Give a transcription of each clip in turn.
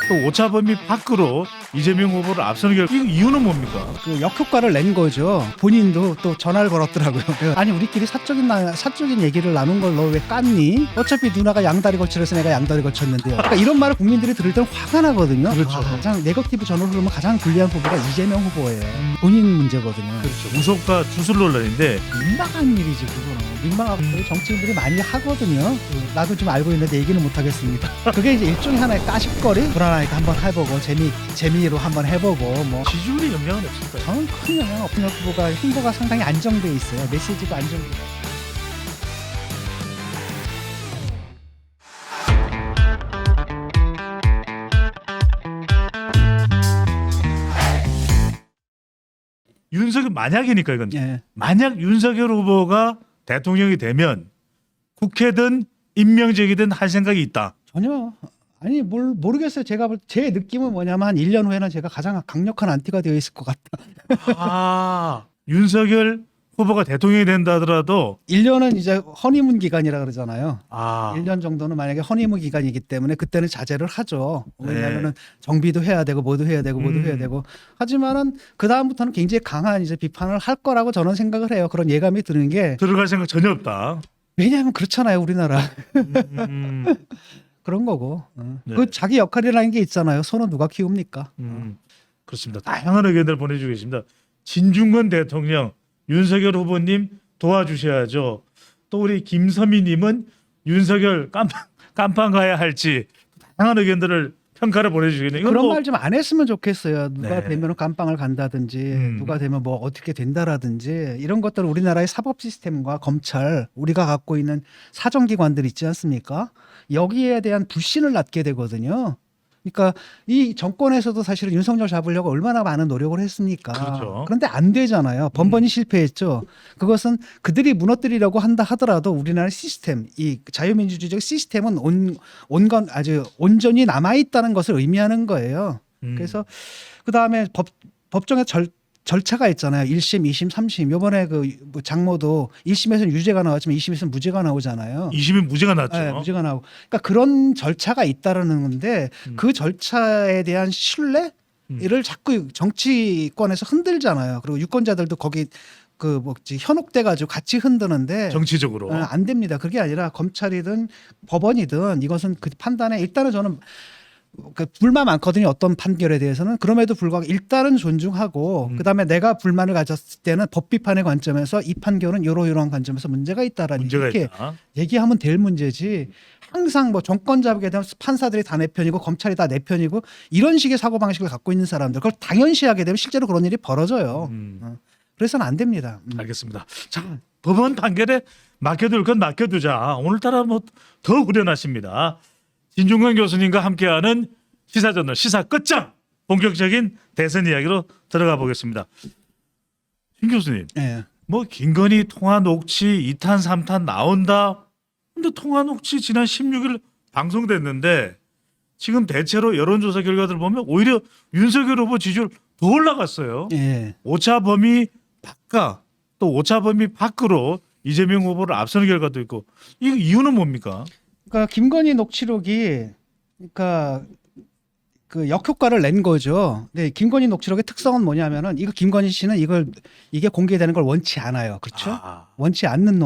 또 오차범위 밖으로 이재명 후보를 앞서는 결과 이 이유는 뭡니까? 그 역효과를 낸 거죠. 본인도 또 전화를 걸었더라고요. 아니 우리끼리 사적인 얘기를 나눈 걸 너 왜 깠니? 어차피 누나가 양다리 걸치려서 내가 양다리 걸쳤는데요. 그러니까 이런 말을 국민들이 들을 때는 화가 나거든요. 그렇죠. 가장 네거티브 전후를 보면 가장 불리한 후보가 이재명 후보예요. 본인 문제거든요. 그렇죠. 우속과 주술 논란인데 민망한 일이지 그거는. 민망하고 정치인들이 많이 하거든요. 나도 좀 알고 있는데 얘기는 못 하겠습니다. 그게 이제 일종의 하나의 까십거리? 불안하니까 한번 해보고 재미로 한번 해보고 뭐. 지지율에 영향은 없을까요? 저는 큰 영향 없는 후보가 행보가 상당히 안정돼 있어요. 메시지도 안정돼 있어요. 윤석열 만약이니까 이건 예. 만약 윤석열 후보가 대통령이 되면 국회든 임명직이든 할 생각이 있다. 전혀 아니 모르겠어요. 제 느낌은 뭐냐면 한 1년 후에는 제가 가장 강력한 안티가 되어 있을 것 같다. 아 윤석열 후보가 대통령이 된다 하더라도 1년은 이제 허니문 기간이라 그러잖아요. 아 1년 정도는 만약에 허니문 기간이기 때문에 그때는 자제를 하죠. 네. 왜냐하면은 정비도 해야 되고 뭐도 해야 되고 뭐도 해야 되고. 하지만은 그 다음부터는 굉장히 강한 이제 비판을 할 거라고 저는 생각을 해요. 그런 예감이 드는 게 들어갈 생각 전혀 없다. 왜냐하면 그렇잖아요, 우리나라. 음, 그런 거고. 네. 그 자기 역할이라는 게 있잖아요. 소는 누가 키웁니까? 그렇습니다. 다양한 의견들 보내주고 계십니다. 진중권 대통령, 윤석열 후보님 도와주셔야죠. 또 우리 김서미님은 윤석열 깜빵 가야 할지 다양한 의견들을 평가를 보내주시겠네요. 이건 그런 뭐 말 좀 안 했으면 좋겠어요. 누가 네. 되면 깜빵을 간다든지 누가 되면 뭐 어떻게 된다라든지 이런 것들을 우리나라의 사법 시스템과 검찰 우리가 갖고 있는 사정기관들 있지 않습니까? 여기에 대한 불신을 낳게 되거든요. 그러니까 이 정권에서도 사실은 윤석열 잡으려고 얼마나 많은 노력을 했습니까? 그렇죠. 그런데 안 되잖아요. 번번이 실패했죠. 그것은 그들이 무너뜨리려고 한다 하더라도 우리나라 시스템, 이 자유민주주의적 시스템은 아주 온전히 남아 있다는 것을 의미하는 거예요. 그래서 그 다음에 법정의 절차가 있잖아요. 1심, 2심, 3심. 이번에 그 장모도 1심에서는 유죄가 나왔지만 2심에서는 무죄가 나오잖아요. 20인 무죄가 났죠. 네, 무죄가 나오고. 그러니까 그런 절차가 있다라는 건데 그 절차에 대한 신뢰를 자꾸 정치권에서 흔들잖아요. 그리고 유권자들도 거기 그 뭐지 현혹돼 가지고 같이 흔드는데 정치적으로. 안 됩니다. 그게 아니라 검찰이든 법원이든 이것은 그 판단에 일단은 저는 그 불만 많거든요. 어떤 판결에 대해서는. 그럼에도 불구하고 일단은 존중하고 그다음에 내가 불만을 가졌을 때는 법 비판의 관점에서 이 판결은 이러이러한 관점에서 문제가 있다라는 문제가 이렇게 있다. 얘기하면 될 문제지. 항상 뭐 정권 잡게 되면 판사들이 다 내 편이고 검찰이 다 내 편이고 이런 식의 사고 방식을 갖고 있는 사람들 그걸 당연시하게 되면 실제로 그런 일이 벌어져요. 그래서는 안 됩니다. 알겠습니다. 자, 법원 판결에 맡겨둘 건 맡겨두자. 오늘따라 뭐 더 후련하십니다. 진중권 교수님과 함께하는 시사저널 시사 끝장 본격적인 대선 이야기로 들어가 보겠습니다. 신 교수님, 예. 뭐 김건희 통화 녹취 2탄 3탄 나온다. 근데 통화 녹취 지난 16일 방송됐는데 지금 대체로 여론조사 결과들 보면 오히려 윤석열 후보 지지율 더 올라갔어요. 예. 오차 범위 바깥 또 오차 범위 밖으로 이재명 후보를 앞서는 결과도 있고 이 이유는 뭡니까? 그러니까 김건희 녹취록이 그러니까 그 역효과를 낸 거죠. 근데 김건희 녹취록의 특성은 뭐냐면은 이거 김건희 씨는 이게 공개되는 걸 원치 않아요. 그렇죠? 아, 원치 않는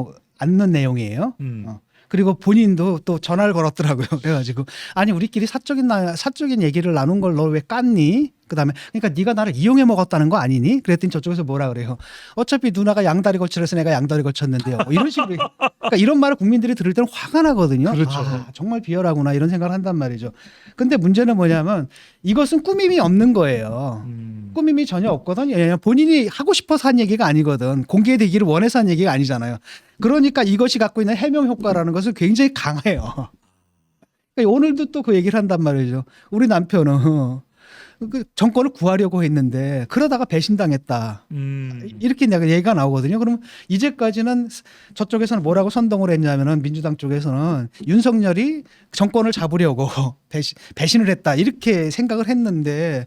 내용이에요. 음. 그리고 본인도 또 전화를 걸었더라고요. 그래가지고 아니 우리끼리 사적인 얘기를 나눈 걸 너 왜 깠니? 그다음에 그러니까 네가 나를 이용해 먹었다는 거 아니니? 그랬더니 저쪽에서 뭐라 그래요? 어차피 누나가 양다리 걸치려서 내가 양다리 걸쳤는데요. 뭐 이런 식으로 그러니까 이런 말을 국민들이 들을 때는 화가 나거든요. 그렇죠. 아, 정말 비열하구나 이런 생각을 한단 말이죠. 근데 문제는 뭐냐면 이것은 꾸밈이 없는 거예요. 꾸밈이 전혀 없거든요. 왜냐하면 본인이 하고 싶어서 한 얘기가 아니거든. 공개되기를 원해서 한 얘기가 아니잖아요. 그러니까 이것이 갖고 있는 해명 효과라는 것은 굉장히 강해요. 그러니까 오늘도 또 그 얘기를 한단 말이죠. 우리 남편은 그 정권을 구하려고 했는데 그러다가 배신당했다. 이렇게 내가 얘기가 나오거든요. 그럼 이제까지는 저쪽에서는 뭐라고 선동을 했냐면은 민주당 쪽에서는 윤석열이 정권을 잡으려고 배신을 했다. 이렇게 생각을 했는데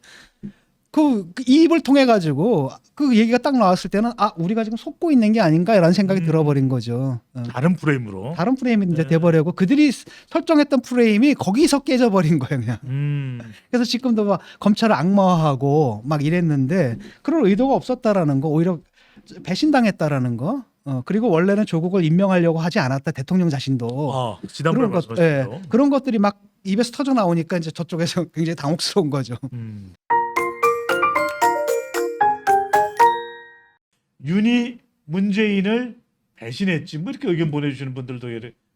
이 입을 통해 가지고 그 얘기가 딱 나왔을 때는 우리가 지금 속고 있는 게 아닌가라는 생각이 들어버린 거죠. 다른 프레임으로. 다른 프레임이 이제 네. 돼버리고 그들이 설정했던 프레임이 거기서 깨져버린 거예요, 그냥. 그래서 지금도 막 검찰을 악마화하고 막 이랬는데 그럴 의도가 없었다라는 거, 오히려 배신당했다라는 거. 그리고 원래는 조국을 임명하려고 하지 않았다, 대통령 자신도. 지난번에 그런 것, 말씀하셨죠. 그런 것들이 막 입에서 터져 나오니까 이제 저쪽에서 굉장히 당혹스러운 거죠. 윤이 문재인을 배신했지 뭐 이렇게 의견 보내주시는 분들도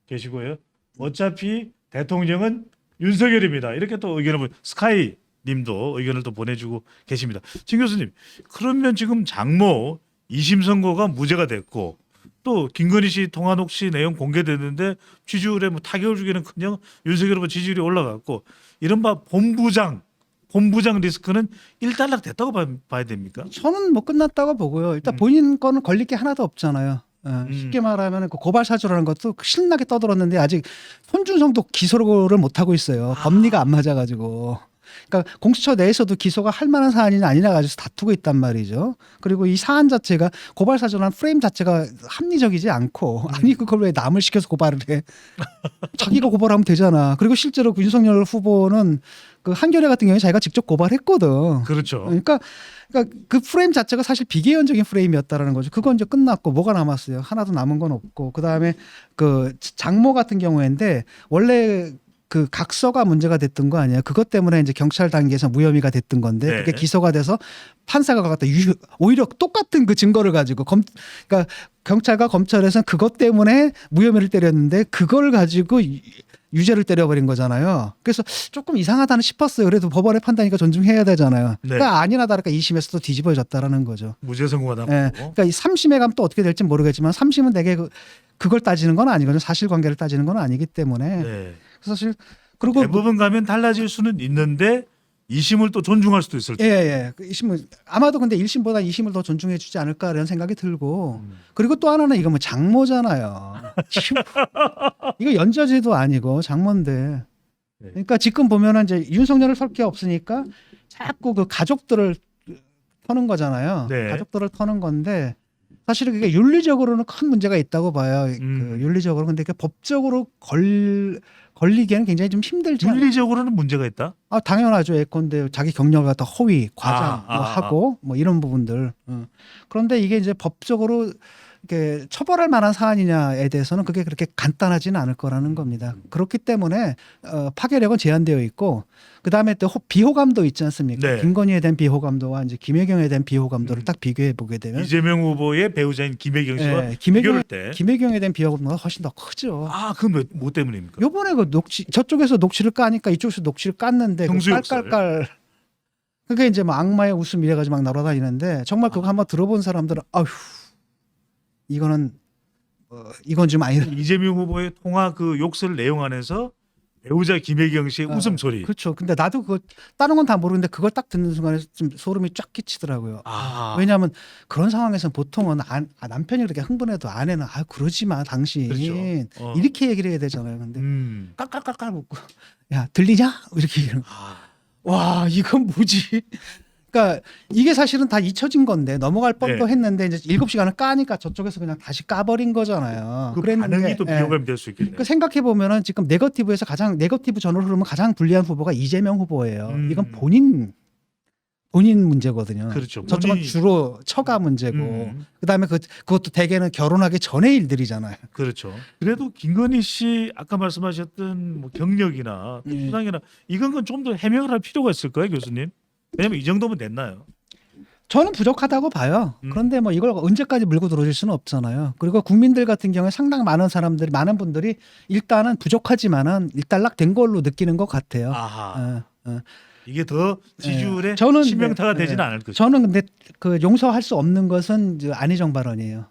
계시고요. 어차피 대통령은 윤석열입니다. 이렇게 또 의견을 스카이 님도 의견을 또 보내주고 계십니다. 진 교수님, 그러면 지금 장모 2심 선고가 무죄가 됐고 또 김건희 씨 통화록 씨 내용 공개됐는데 지지율에 뭐 타격을 주기는커녕 윤석열 후보 지지율이 올라갔고 이른바 본부장 리스크는 일단락 됐다고 봐야 됩니까? 저는 뭐 끝났다고 보고요. 일단 본인 거는 걸릴 게 하나도 없잖아요. 쉽게 말하면 그 고발 사주라는 것도 신나게 떠들었는데 아직 손준성도 기소를 못 하고 있어요. 법리가 안 맞아가지고. 그러니까 공수처 내에서도 기소가 할 만한 사안이냐 아니냐 가지고 다투고 있단 말이죠. 그리고 이 사안 자체가 고발 사주라는 프레임 자체가 합리적이지 않고 아니 그걸 왜 남을 시켜서 고발을 해? 자기가 고발하면 되잖아. 그리고 실제로 그 윤석열 후보는 그 한겨레 같은 경우에 자기가 직접 고발했거든. 그렇죠. 그러니까 그 프레임 자체가 사실 비개연적인 프레임이었다라는 거죠. 그건 이제 끝났고 뭐가 남았어요? 하나도 남은 건 없고 그다음에 그 장모 같은 경우인데 원래 그 각서가 문제가 됐던 거 아니에요? 그것 때문에 이제 경찰 단계에서 무혐의가 됐던 건데 네. 그게 기소가 돼서 판사가 갖다 오히려 똑같은 그 증거를 가지고 그러니까 경찰과 검찰에서는 그것 때문에 무혐의를 때렸는데 그걸 가지고 유죄를 때려버린 거잖아요. 그래서 조금 이상하다는 싶었어요. 그래도 법원의 판단이니까 존중해야 되잖아요. 네. 그러니까 아니나 다를까 2심에서도 뒤집어졌다라는 거죠. 무죄 선고가 나고. 그러니까 이 3심에 가면 또 어떻게 될지 모르겠지만 3심은 되게 그걸 따지는 건 아니거든요. 사실관계를 따지는 건 아니기 때문에. 네. 사실 그리고 대부분 가면 달라질 수는 있는데 2심을 또 존중할 수도 있을 텐데. 예. 그 2심은 아마도 근데 1심보다 2심을 더 존중해 주지 않을까 이런 생각이 들고 그리고 또 하나는 이거 뭐 장모잖아요. 이거 연좌제도 아니고 장모인데. 그러니까 지금 보면은 이제 윤석열을 설 게 없으니까 자꾸 그 가족들을 터는 거잖아요. 네. 가족들을 터는 건데 사실은 그게 윤리적으로는 큰 문제가 있다고 봐요. 그 윤리적으로. 근데 그 법적으로 걸리기에는 굉장히 좀 힘들지 않아요? 윤리적으로는 문제가 있다. 당연하죠. 예컨대 자기 경력을 갖다 허위, 과장 하고 뭐 이런 부분들. 그런데 이게 이제 법적으로 이렇게 처벌할 만한 사안이냐에 대해서는 그게 그렇게 간단하지는 않을 거라는 겁니다. 그렇기 때문에 파괴력은 제한되어 있고 그다음에 또 비호감도 있지 않습니까? 네. 김건희에 대한 비호감도와 이제 김혜경에 대한 비호감도를 딱 비교해 보게 되면 이재명 후보의 배우자인 김혜경 씨와 네, 비교할 때. 김혜경에 대한 비호감도가 훨씬 더 크죠. 그건 뭐 때문입니까? 요번에 그 저쪽에서 녹취를 까니까 이쪽에서 녹취를 깠는데 경수 그 역설. 깔깔깔 그게 이제 막 악마의 웃음 이래가지고 막 날아다니는데 정말 그거 한번 들어본 사람들은 아휴 이건 좀 아니다. 이재명 후보의 통화 그 욕설 내용 안에서 배우자 김혜경 씨의 웃음소리. 그렇죠. 근데 나도 그거 다른 건 다 모르는데 그걸 딱 듣는 순간에 좀 소름이 쫙 끼치더라고요. 왜냐하면 그런 상황에서는 보통은 남편이 그렇게 흥분해도 아내는 그러지 마 당신 그렇죠. 이렇게 얘기를 해야 되잖아요. 근데 깔깔깔깔 웃고 야 들리냐 이렇게 얘기하는 와 이건 뭐지? 그러니까 이게 사실은 다 잊혀진 건데 넘어갈 뻔도 네. 했는데 이제 7시간을 까니까 저쪽에서 그냥 다시 까버린 거잖아요. 그 그랬는데, 반응이 또 비호감이 될 수 있겠네요. 그 생각해 보면은 지금 네거티브에서 가장 네거티브 전으로 흐르면 가장 불리한 후보가 이재명 후보예요. 이건 본인 문제거든요. 그렇죠. 저쪽은 본인이- 주로 처가 문제고 그다음에 그것도 대개는 결혼하기 전의 일들이잖아요. 그렇죠. 그래도 김건희 씨 아까 말씀하셨던 뭐 경력이나 또 수상이나 이건 건 좀 더 해명을 할 필요가 있을 거예요, 교수님. 왜냐면 이 정도면 됐나요? 저는 부족하다고 봐요. 그런데 뭐 이걸 언제까지 물고 들어줄 수는 없잖아요. 그리고 국민들 같은 경우에 상당 많은 분들이 일단은 부족하지만은 일단락된 걸로 느끼는 것 같아요. 이게 더 지지율에 저는 치명타가 네, 되지는 않을 거죠. 저는 근데 그 용서할 수 없는 것은 이제 안희정 발언이에요.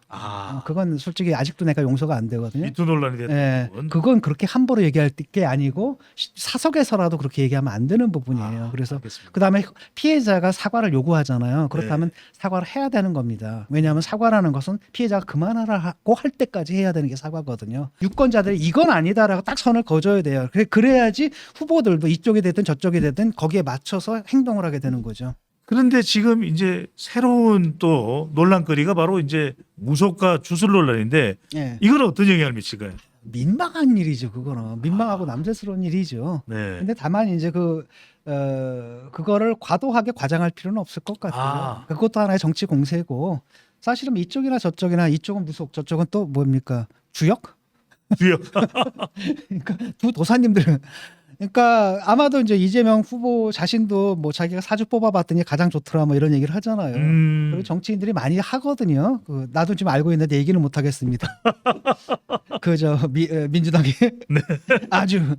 그건 솔직히 아직도 내가 용서가 안 되거든요. 미투 논란이 됐던 예, 부분. 그건 그렇게 함부로 얘기할 게 아니고 사석에서라도 그렇게 얘기하면 안 되는 부분이에요. 그래서 알겠습니다. 그다음에 피해자가 사과를 요구하잖아요. 그렇다면 사과를 해야 되는 겁니다. 왜냐하면 사과라는 것은 피해자가 그만하라고 할 때까지 해야 되는 게 사과거든요. 유권자들이 이건 아니다라고 딱 선을 그어줘야 돼요. 그래야지 후보들도 이쪽이 되든 저쪽이 되든 거기에 맞춰서 행동을 하게 되는 거죠. 그런데 지금 이제 새로운 또 논란거리가 바로 이제 무속과 주술 논란인데 예. 이건 어떤 영향을 미칠까요? 민망한 일이죠, 그거는. 민망하고 남세스러운 일이죠. 네. 근데 다만 이제 그거를 과도하게 과장할 필요는 없을 것 같아요. 아. 그것도 하나의 정치 공세고 사실은 이쪽이나 저쪽이나 이쪽은 무속 저쪽은 또 뭡니까 주역? 주요. 그러니까 두 도사님들은 그러니까 아마도 이제 이재명 후보 자신도 뭐 자기가 사주 뽑아봤더니 가장 좋더라 뭐 이런 얘기를 하잖아요. 그리고 정치인들이 많이 하거든요. 나도 지금 알고 있는데 얘기는 못 하겠습니다. 민주당이 아주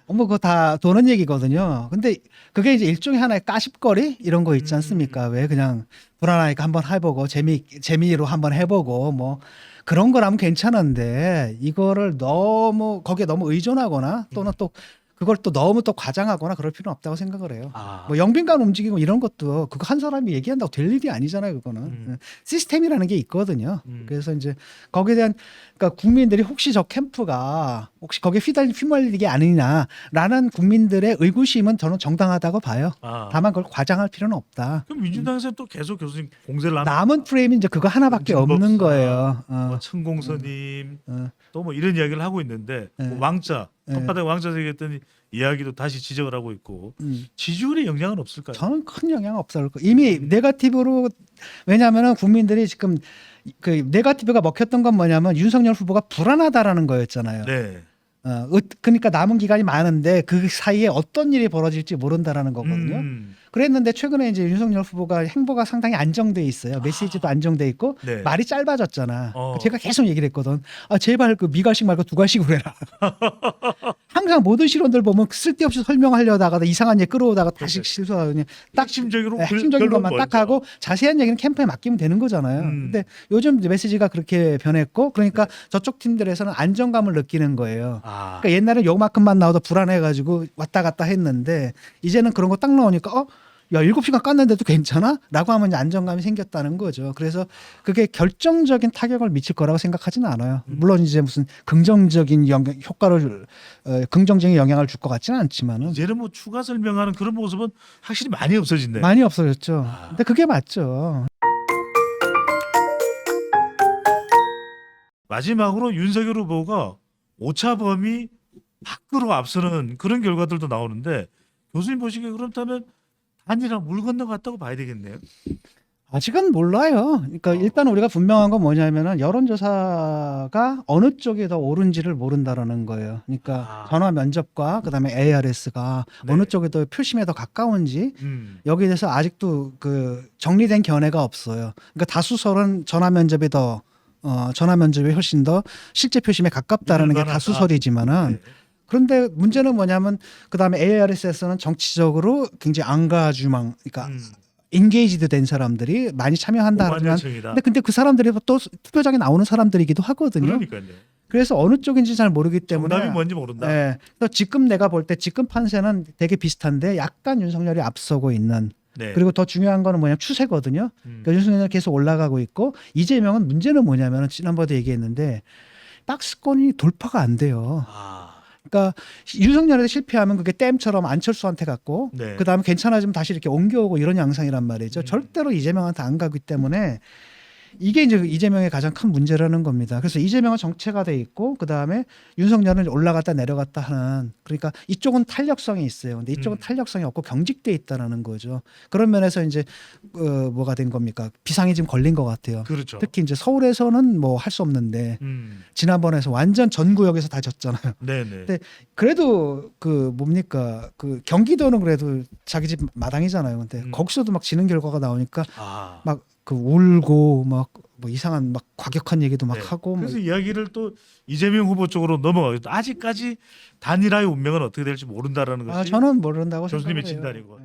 뭐 그거 다 도는 얘기거든요. 근데 그게 이제 일종의 하나의 까십거리 이런 거 있지 않습니까? 왜 그냥 불안하니까 한번 해보고 재미로 한번 해보고 뭐 그런 거라면 괜찮은데 이거를 너무 거기에 너무 의존하거나 또는 또 그걸 또 너무 또 과장하거나 그럴 필요는 없다고 생각을 해요. 뭐 영빈관 움직이고 이런 것도 그거 한 사람이 얘기한다고 될 일이 아니잖아요. 그거는 시스템이라는 게 있거든요. 그래서 이제 거기에 대한 그러니까 국민들이 혹시 저 캠프가 혹시 거기에 휘말리는 게 아니냐라는 국민들의 의구심은 저는 정당하다고 봐요. 다만 그걸 과장할 필요는 없다. 그럼 민주당에서 또 계속 교수님 공세를 하면 남은 프레임이 이제 그거 하나밖에 없는 거예요. 뭐 천공서님 또 뭐 이런 이야기를 하고 있는데 뭐 왕자 손바닥 왕자 얘기했더니 이야기도 다시 지적을 하고 있고 지지율에 영향은 없을까요? 저는 큰 영향 없을 거예요. 이미 네거티브로 왜냐하면 국민들이 지금 그 네거티브가 먹혔던 건 뭐냐면 윤석열 후보가 불안하다라는 거였잖아요. 네. 그러니까 남은 기간이 많은데 그 사이에 어떤 일이 벌어질지 모른다라는 거거든요. 그랬는데 최근에 이제 윤석열 후보가 행보가 상당히 안정돼 있어요. 메시지도 안정돼 있고 네. 말이 짧아졌잖아. 제가 계속 얘기를 했거든. 제발 그 미갈식 말고 두갈식으로 해라. 항상 모든 실론들 보면 쓸데없이 설명하려다가 이상한 얘기 끌어오다가 다시 실수하고 딱 핵심적으로 핵심적인 것만 딱 하고 자세한 얘기는 캠프에 맡기면 되는 거잖아요. 근데 요즘 이제 메시지가 그렇게 변했고 그러니까 저쪽 팀들에서는 안정감을 느끼는 거예요. 그러니까 옛날에 요만큼만 나와도 불안해가지고 왔다 갔다 했는데 이제는 그런 거 딱 나오니까 야 7시간 깠는데도 괜찮아? 라고 하면 이제 안정감이 생겼다는 거죠. 그래서 그게 결정적인 타격을 미칠 거라고 생각하지는 않아요. 물론 이제 무슨 긍정적인 긍정적인 영향을 줄 것 같지는 않지만은 이제는 뭐 추가 설명하는 그런 모습은 확실히 많이 없어진대요. 많이 없어졌죠. 근데 그게 맞죠. 마지막으로 윤석열 후보가 오차범위 밖으로 앞서는 그런 결과들도 나오는데 교수님 보시기에 그렇다면 단일화 물 건너갔다고 봐야 되겠네요. 아직은 몰라요. 그러니까 일단 우리가 분명한 건 뭐냐면은 여론조사가 어느 쪽이 더 옳은지를 모른다라는 거예요. 그러니까 전화 면접과 그다음에 ARS가 어느 쪽이 더 표심에 더 가까운지 여기에 대해서 아직도 그 정리된 견해가 없어요. 그러니까 다수설은 전화 면접이 훨씬 더 실제 표심에 가깝다라는 게 다수설이지만은 그런데 문제는 뭐냐면 그다음에 ARS에서는 정치적으로 굉장히 앙가주망 그러니까 인게이지드 된 사람들이 많이 참여한다는 근데 그 사람들이 또 투표장에 나오는 사람들이기도 하거든요. 그러니까요. 그래서 어느 쪽인지 잘 모르기 때문에 정답이 뭔지 모른다. 네. 그래서 지금 내가 볼 때 지금 판세는 되게 비슷한데 약간 윤석열이 앞서고 있는 그리고 더 중요한 거는 뭐냐면 추세거든요. 그러니까 윤석열이 계속 올라가고 있고 이재명은 문제는 뭐냐면 지난번에 얘기했는데 박스권이 돌파가 안 돼요. 그러니까 윤석열에 실패하면 그게 댐처럼 안철수한테 갔고 그다음에 괜찮아지면 다시 이렇게 옮겨오고 이런 양상이란 말이죠. 절대로 이재명한테 안 가기 때문에 이게 이제 이재명의 가장 큰 문제라는 겁니다. 그래서 이재명은 정체가 돼 있고 그다음에 윤석열은 올라갔다 내려갔다 하는 그러니까 이쪽은 탄력성이 있어요. 근데 이쪽은 탄력성이 없고 경직돼 있다라는 거죠. 그런 면에서 이제 뭐가 된 겁니까? 비상이 지금 걸린 것 같아요. 그렇죠. 특히 이제 서울에서는 뭐 할 수 없는데 지난번에서 완전 전 구역에서 다 졌잖아요. 근데 그래도 그 뭡니까? 그 경기도는 그래도 자기 집 마당이잖아요. 근데 거기서도 막 지는 결과가 나오니까 막 그 울고 막 뭐 이상한 막 과격한 얘기도 막 하고 그래서 이야기를 또 이재명 후보 쪽으로 넘어가겠다. 아직까지 단일화의 운명은 어떻게 될지 모른다라는 것이 저는 모른다고 교수님의 생각해요. 진단이고.